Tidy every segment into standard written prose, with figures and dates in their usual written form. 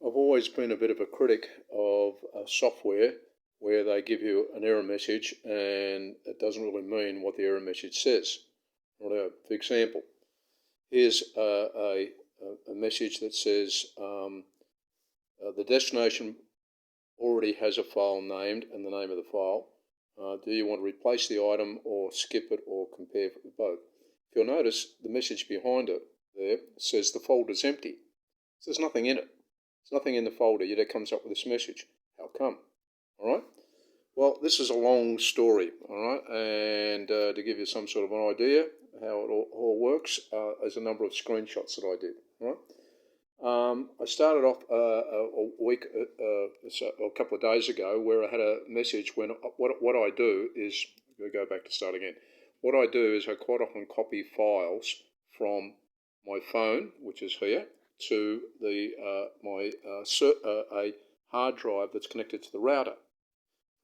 I've always been a bit of a critic of software where they give you an error message and it doesn't really mean what the error message says. For example, here's a message that says the destination already has a file named and the name of the file. Do you want to replace the item or skip it or compare both? If you'll notice, the message behind it there says the folder's empty. So there's nothing in it. There's nothing in the folder, yet it comes up with this message. How come? All right. Well, this is a long story, all right, and to give you some sort of an idea how it all works, there's a number of screenshots that I did. All right. I started off a couple of days ago where I had a message when what I do is, we'll go back to start again. What I do is I quite often copy files from my phone, which is here, to the a hard drive that's connected to the router.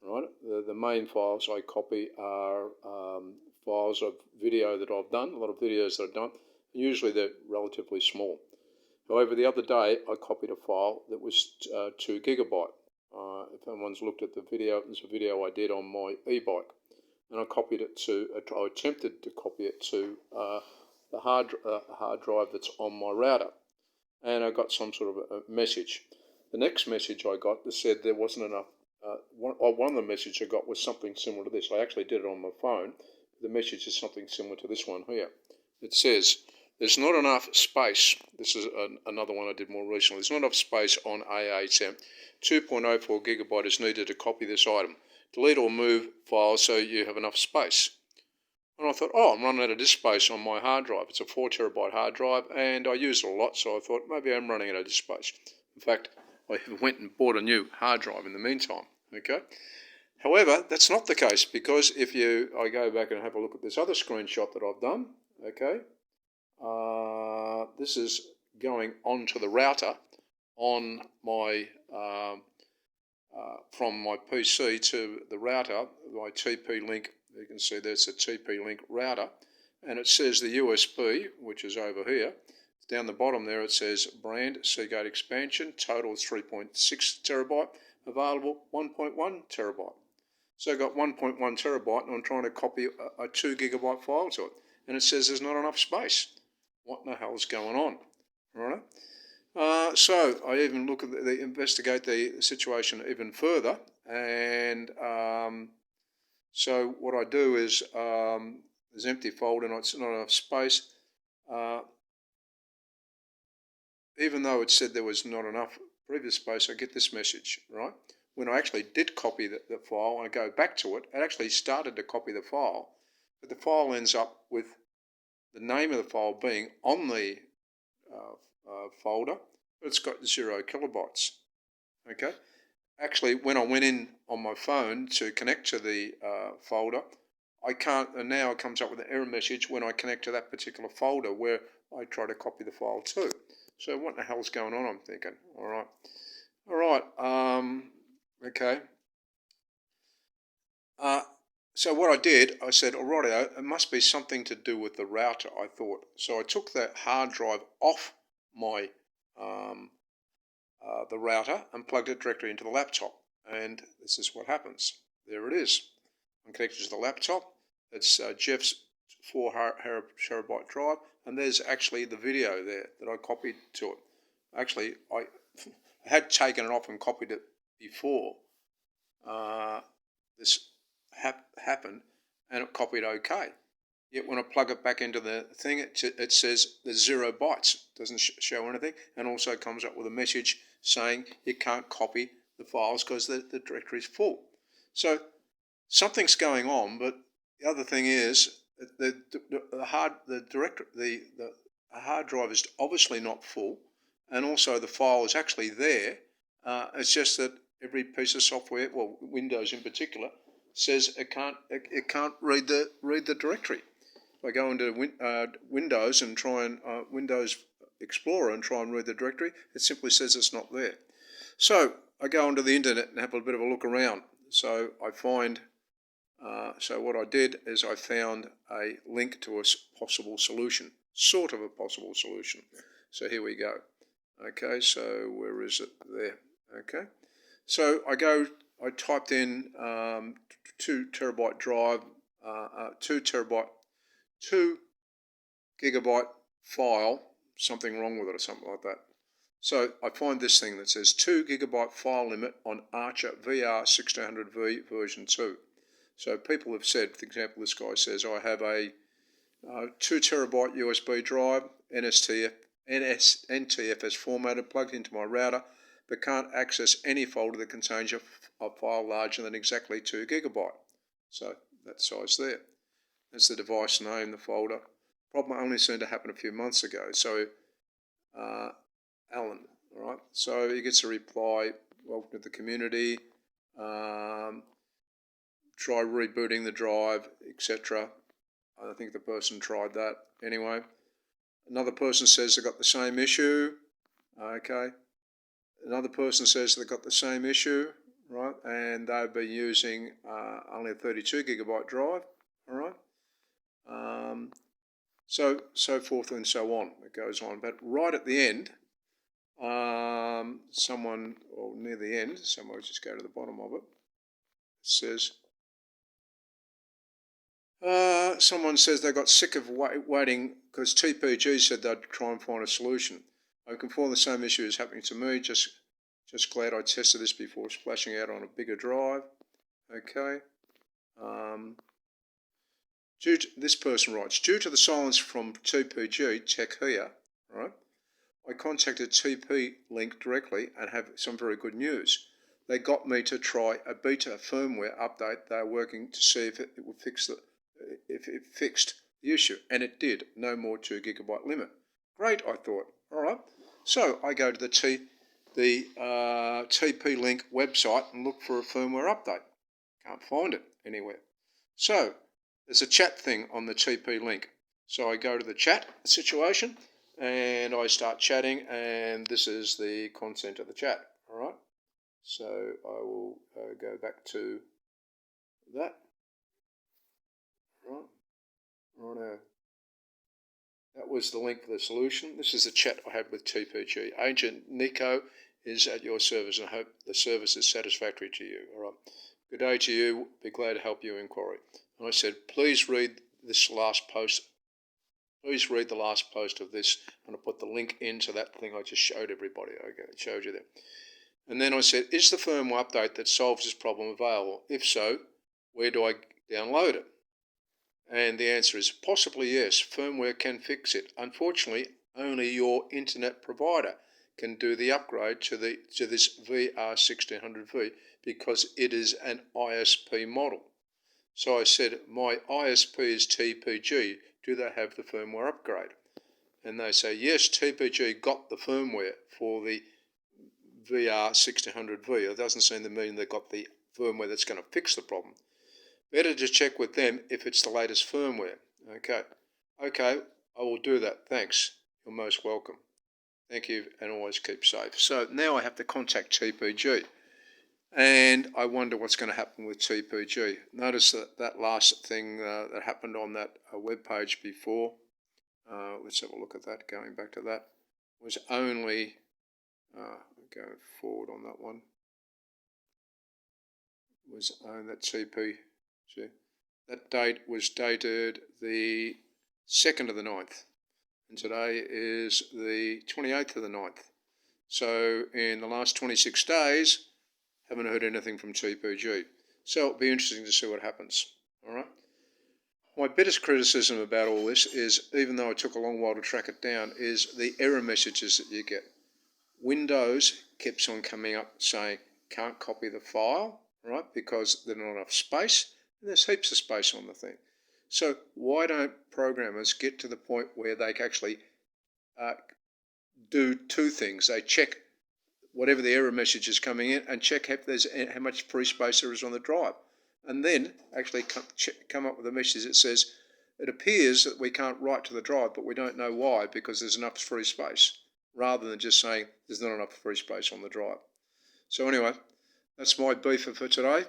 Right. The main files I copy are files of video that I've done, a lot of videos that I've done. Usually they're relatively small. However, the other day I copied a file that was 2 gigabyte. If anyone's looked at the video, there's a video I did on my e-bike, and I copied it to. I attempted to copy it to the hard drive that's on my router, and I got some sort of a message. The next message I got that said there wasn't enough. One of the messages I got was something similar to this. I actually did it on my phone. The message is something similar to this one here. It says, there's not enough space. This is another one I did more recently. There's not enough space on A8M. 2.04 gigabyte is needed to copy this item. Delete or move files so you have enough space. And I thought, I'm running out of disk space on my hard drive. It's a 4 terabyte hard drive, and I use it a lot, so I thought maybe I'm running out of disk space. In fact, I went and bought a new hard drive in the meantime. Okay. However, that's not the case, because if I go back and have a look at this other screenshot that I've done. Okay. This is going onto the router on my from my PC to the router by TP-Link. You can see there's a TP-Link router, and it says the USB, which is over here. Down the bottom there it says brand Seagate expansion, total is 3.6 terabyte, available 1.1 terabyte. So I've got 1.1 terabyte and I'm trying to copy a 2 gigabyte file to it, and it says there's not enough space. What in the hell's going on? All right. So I even look at investigate the situation even further, and so what I do is there's an empty folder and it's not enough space. Even though it said there was not enough previous space, I get this message, right? When I actually did copy the file, and I go back to it, it actually started to copy the file, but the file ends up with the name of the file being on the folder, but it's got 0 kilobytes. Okay. Actually, when I went in on my phone to connect to the folder, I can't, and now it comes up with an error message when I connect to that particular folder where I try to copy the file to. So what the hell's going on, I'm thinking. All right. Okay. So what I did, I said, alrighty, it must be something to do with the router, I thought. So I took the hard drive off my the router and plugged it directly into the laptop. And this is what happens. There it is. I'm connected to the laptop. It's Jeff's 4 terabyte drive, and there's actually the video there that I copied to it. Actually, I had taken it off and copied it before this happened, and it copied okay. Yet when I plug it back into the thing, it says there's 0 bytes. It doesn't show anything, and also comes up with a message saying you can't copy the files because the directory is full. So something's going on, but the other thing is the hard drive is obviously not full, and also the file is actually there. It's just that every piece of software, well, Windows in particular, says it can't read the directory. If I go into Windows and try and Windows Explorer and try and read the directory, it simply says it's not there. So I go onto the internet and have a bit of a look around. So I find, so what I did is I found a link to a possible solution, sort of a possible solution. So here we go. Okay, so where is it? There. Okay. So I typed in 2 terabyte drive, 2 gigabyte file, something wrong with it or something like that. So I find this thing that says 2 gigabyte file limit on Archer VR1600V version 2. So people have said, for example, this guy says, I have a 2 terabyte USB drive, NTFS formatted, plugged into my router, but can't access any folder that contains a file larger than exactly 2 gigabyte. So that size there. That's the device name, the folder. Problem only seemed to happen a few months ago. So Alan, all right. So he gets a reply, welcome to the community. Try rebooting the drive, etc. I think the person tried that anyway. Another person says they've got the same issue. Okay. Another person says they've got the same issue, right? And they've been using only a 32 gigabyte drive, all right? So forth and so on. It goes on. But right at the end, someone, or near the end, someone will just go to the bottom of it, says, someone says they got sick of waiting because TPG said they'd try and find a solution. I can find the same issue is happening to me. Just glad I tested this before splashing out on a bigger drive. Okay. This person writes, due to the silence from TPG Tech here, right? I contacted TP-Link directly and have some very good news. They got me to try a beta firmware update. They are working to see if it would fix if it fixed the issue, and it did. No more 2 gigabyte limit. Great, I thought. All right. So I go to the TP-Link website and look for a firmware update. Can't find it anywhere. So there's a chat thing on the TP-Link. So I go to the chat situation and I start chatting, and this is the content of the chat. All right. So I will go back to that. Right. Righto. That was the link for the solution. This is the chat I had with TPG. Agent Nico is at your service, and I hope the service is satisfactory to you. All right. Good day to you. Be glad to help you inquiry. And I said, please read this last post. Please read the last post of this. I'm going to put the link into that thing I just showed everybody. Okay, it showed you there. And then I said, is the firmware update that solves this problem available? If so, where do I download it? And the answer is possibly yes. Firmware can fix it. Unfortunately, only your internet provider can do the upgrade to this VR1600V because it is an ISP model. So I said, my ISP is TPG. Do they have the firmware upgrade? And they say, yes, TPG got the firmware for the VR1600V. It doesn't seem to mean they got the firmware that's going to fix the problem. Better to check with them if it's the latest firmware. Okay, I will do that. Thanks. You're most welcome. Thank you, and always keep safe. So now I have to contact TPG, and I wonder what's going to happen with TPG. Notice that last thing that happened on that web page before. Let's have a look at that. Going back to that, was only going forward on that one. Was that TPG. That date was dated the 2nd of the 9th, and today is the 28th of the 9th. So in the last 26 days, haven't heard anything from TPG. So it'll be interesting to see what happens. All right. My biggest criticism about all this is, even though it took a long while to track it down, is the error messages that you get. Windows keeps on coming up saying can't copy the file, right, because there's not enough space. And there's heaps of space on the thing. So why don't programmers get to the point where they can actually do two things? They check whatever the error message is coming in and check if there's how much free space there is on the drive. And then actually come up with a message that says, it appears that we can't write to the drive, but we don't know why, because there's enough free space, rather than just saying there's not enough free space on the drive. So anyway, that's my beef for today.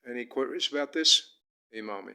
Any queries about this? Email me.